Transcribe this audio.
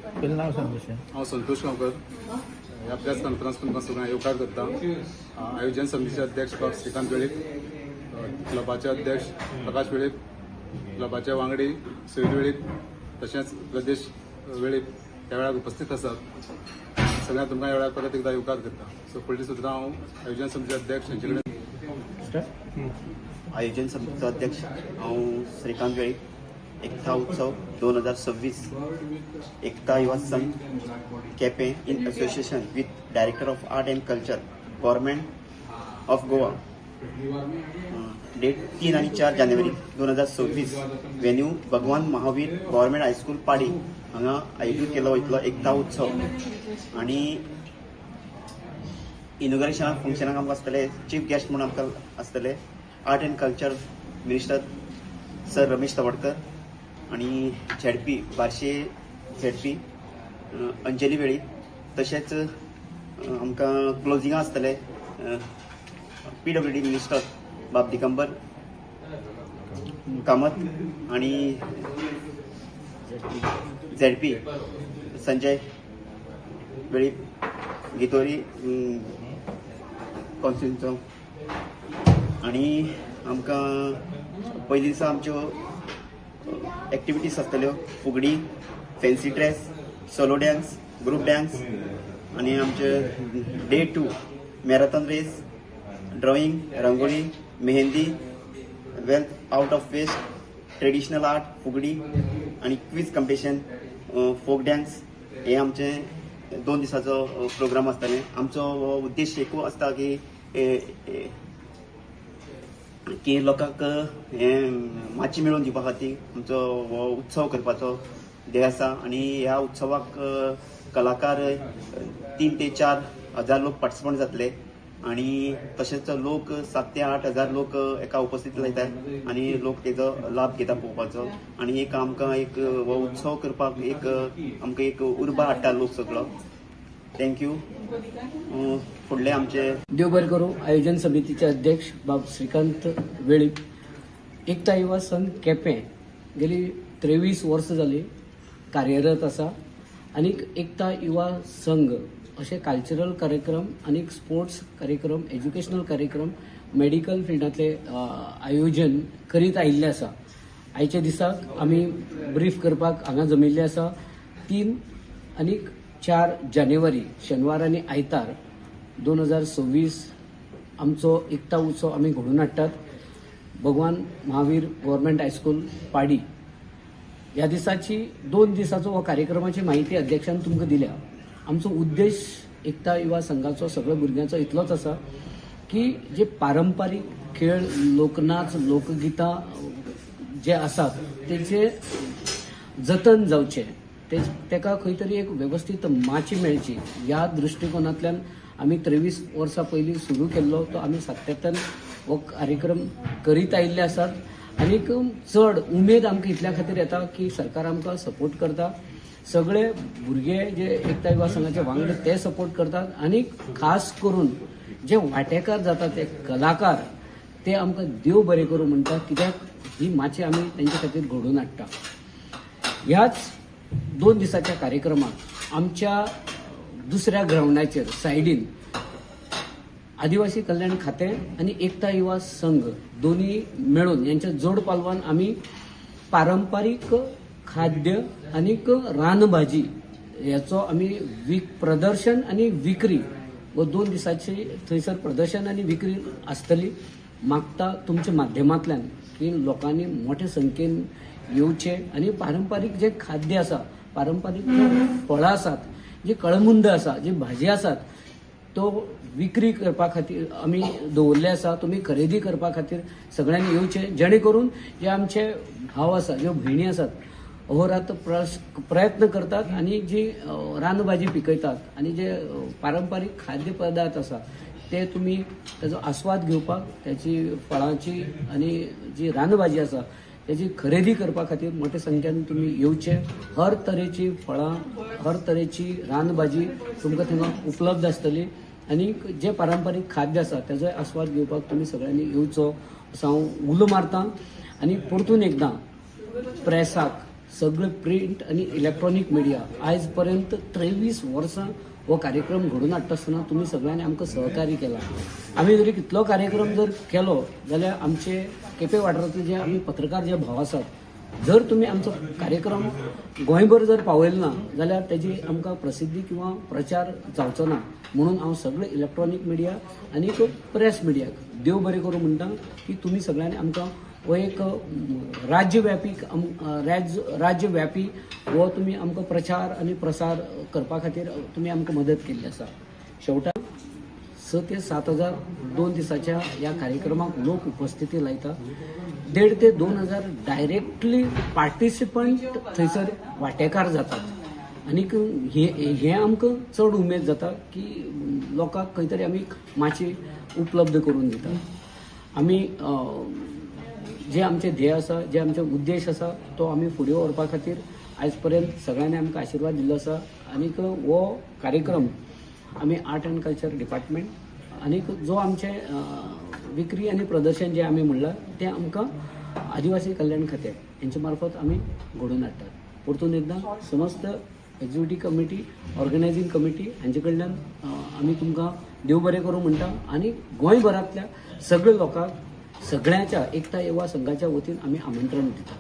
आपलं नाव सांगू. हांव संतोष गांवकर. ह्या प्रेस कॉन्फरन्स तुमकां सगळ्यांक येवकार करता. आयोजन समितीचे अध्यक्ष बाब श्रीकांत वेळीप, क्लबाचे अध्यक्ष प्रकाश वेळीप, क्लबाचे वांगडी सैद वेळीप, तशेंच प्रदेश वेळीप ह्या वेळार उपस्थित आसात. सगळ्यांक तुमकां ह्या वेळार परत एकदा येवकार करता. सो फुडलीं सुत्रां हांव आयोजन समितीचे अध्यक्ष हांचे कडेन. आयोजन समितीचो अध्यक्ष हांव श्रीकांत वेळीप. एकता उत्सव 2026 Ekta Yuva Sangh Quepem in association with director of art and culture government of Goa. Date 3 आणि 4 जानेवारी 2026 वेन्यू भगवान महावीर गव्हर्मेंट हायस्कूल पाडी हांगा आयोजीत केलो वयतलो एकता उत्सव. आणि इनॉग्रेशनाक फंक्शनाक आमकां आसतले चीफ गेस्ट म्हणून आमकां आसतले art and culture minister sir Ramesh Tawadkar आणि झेडपी बार्शे झेडपी अंजली वेळीप. तशेंच आमकां क्लोजिंगा आसतले PWD मिनिस्टर बाब दिगंबर कामत आणि झेडपी संजय वेळीप गितोरी कॉन्स्टिट्युन्सीचो. आणि आमकां पयली दिसा आमच्यो एक्टिविटीज आसतल्यो fugdi, fancy dress, solo dance, group dance. आणि आमचे day 2 marathon race, drawing, rangoli, mehndi, wealth out of waste, traditional art, fugdi आणि क्विज कॉम्पिटिशन, फोक डॅन्स. हे आमचे 2 दिसाचो प्रोग्राम आसतले. आमचो उद्देश एकूच आसता की लोकांक हें मातशें मेळून दिवपा खातीर आमचो हो उत्सव करपाचो ध्येय आसा. आणि ह्या उत्सवाक कलाकार 3 ते 4 हजार लोक पार्टिसिपंट जातले. आणि तशेंच लोक 7 ते 8 हजार लोक एका उपस्थित जातात आणि लोक तेजो लाभ घेता पळोवपाचो. आणि एक आमकां एक हो उत्सव करपाक एक आमकां एक उर्बा हाडटा लोक सगळो. थँक्यू. फुडले आमचे देव बरें करूं. आयोजन समितीचे अध्यक्ष बाब श्रीकांत वेळीप. एकता युवा संघ केपें गेली 23 वर्सां जाली कार्यरत आसा. आनीक एकता युवा संघ अशे कल्चरल कार्यक्रम आनीक स्पोर्ट्स कार्यक्रम, एज्युकेशनल कार्यक्रम, मेडिकल फिल्डांतले आयोजन करीत आयिल्ले आसा. आयच्या दिसाक आमी ब्रीफ करपाक हांगा जमिल्ले आसा. 3 आनीक 4 जानेवारी शेनवार आनी आयतार 2026 आमचो एकता उत्सव आमी घडोवन हाडटात भगवान महावीर गव्हर्मेंट हायस्कूल पाडी. ह्या दिसाची 2 दिसाचो हो कार्यक्रमाची माहिती अध्यक्षान तुमकां दिल्या. आमचो उद्देश एकता युवा संघाचो सगळ्या भुरग्यांचो इतलोच आसा की जे पारंपारीक खेळ, लोकनाच, लोकगितां जे आसात तेचे जतन जावचे, तेका खंय तरी एक व्यवस्थीत माची मेळची ह्या दृश्टिकोनांतल्यान आमी 23 वर्सां पयलीं सुरू केल्लो तो आमी सातत्यान हो कार्यक्रम करीत आयिल्ले आसात. आनीक चड उमेद आमकां इतल्या खातीर येता की सरकार आमकां सपोर्ट करता. सगळे भुरगे जे एकता युवा संघाचे वांगडी ते सपोर्ट करतात. आनीक खास करून जे वांटेकार जातात ते कलाकार ते आमकां देव बरें करूं म्हणटात. कित्याक ही माची आमी तेंचे खातीर घडोवन हाडटा. ह्याच 2 दिसाच्या कार्यक्रमाक आमच्या दुसऱ्या ग्राउंडाचेर सायडीन आदिवासी कल्याण खातें आनी एकता युवा संघ दोन्ही मेळून यांच्या जोड पालवान आमी पारंपारीक खाद्य आनीक रानभाजी याचो आमी प्रदर्शन आनी विक्री व 2 दिसाची थंयसर प्रदर्शन आनी विक्री आसतली. मागता तुमच्या माध्यमांतल्यान की लोकांनी मोठ्या संख्येन येवचे आनी पारंपारीक जे खाद्य आसा, पारंपारीक फळां आसात, जी कळमुंद आसा, जी भाजी आसात तो विक्री करपा खातीर आमी दवरले आसा. तुमी खरेदी करपा खातीर सगळ्यांनी येवचे जेणे करून जे आमचे भाव आसा, ज्यो भयणी आसात अहोरात्र प्रयत्न करतात आणि जी रानभाजी पिकयतात आणि जे पारंपारीक खाद्य पदार्थ आसा ते तुम्ही त्याचो आस्वाद घेवपाक, त्याची फळांची आणि जी रानभाजी आसा त्याची खरेदी करपा खातीर मोठ्या संख्येन तुम्ही येवचे. हर तरेची फळां, हर तरेची रानभाजी तुमकां थंय उपलब्ध आसतली आणि जे पारंपारीक खाद्य आसा त्याचो आस्वाद घेवपाक तुम्ही सगळ्यांनी येवचो असो हांव उलो मारतां. आणि परतून एकदां प्रेसाक सगळे प्रिंट आणि इलेक्ट्रॉनिक मिडिया आयज पर्यंत 23 वर्सां हो कार्यक्रम घडोवन हाडटा आसतना तुमी सगळ्यांनी आमकां सहकार्य केला. आमी जरी कितलो कार्यक्रम जर केलो जाल्यार आमचे केपें वाठारांतले जे आमी पत्रकार जे भाव आसात, जर तुमी आमचो कार्यक्रम गोंयभर जर पावयल ना जाल्यार तेजी आमकां प्रसिद्धी किंवा प्रचार जावचो ना. म्हणून हांव सगळे इलेक्ट्रॉनिक मिडिया आनी प्रेस मिडियाक देव बरें करूं म्हणटा की तुमी सगळ्यांनी आमकां हो एक राज्यव्यापी हो तुमी आमकां प्रचार आनी प्रसार करपा खातीर तुमी आमकां मदत केल्ली आसा. शेवटाक 6 ते 7,000 2 दिसाच्या ह्या कार्यक्रमाक लोक उपस्थिती लायता. 1,500 ते 2,000 डायरेक्टली पार्टिसिपंट थंयसर वांटेकार जातात. आनीक हे आमकां चड उमेद जाता की लोकांक खंय तरी आमी माची उपलब्ध करून दिता. आमी जे आमचे ध्येय आसा, जे आमचे उद्देश आसा तो आमी फुडें व्हरपा खातीर आयज पर्यंत सगळ्यांनी आमकां आशिर्वाद दिल्लो आसा. आनीक हो कार्यक्रम आमी आर्ट एंड कल्चर डिपार्टमेंट आनीक जो आमचे विक्री आनी प्रदर्शन जे आमी म्हणलां तें आमकां आदिवासी कल्याण खातें हेंच्या मार्फत आमी घडोवन हाडटात. परतून एकदां समस्त एक्झिक्युटीव कमिटी, ऑर्गनायझींग कमिटी हांचे कडल्यान आमी तुमकां देव बरें करूं म्हणटा आनी गोंयभरांतल्या सगळ्या लोकांक सगळ्यांच्या एकता युवा संघाच्या वतीन आमी आमंत्रण दिता.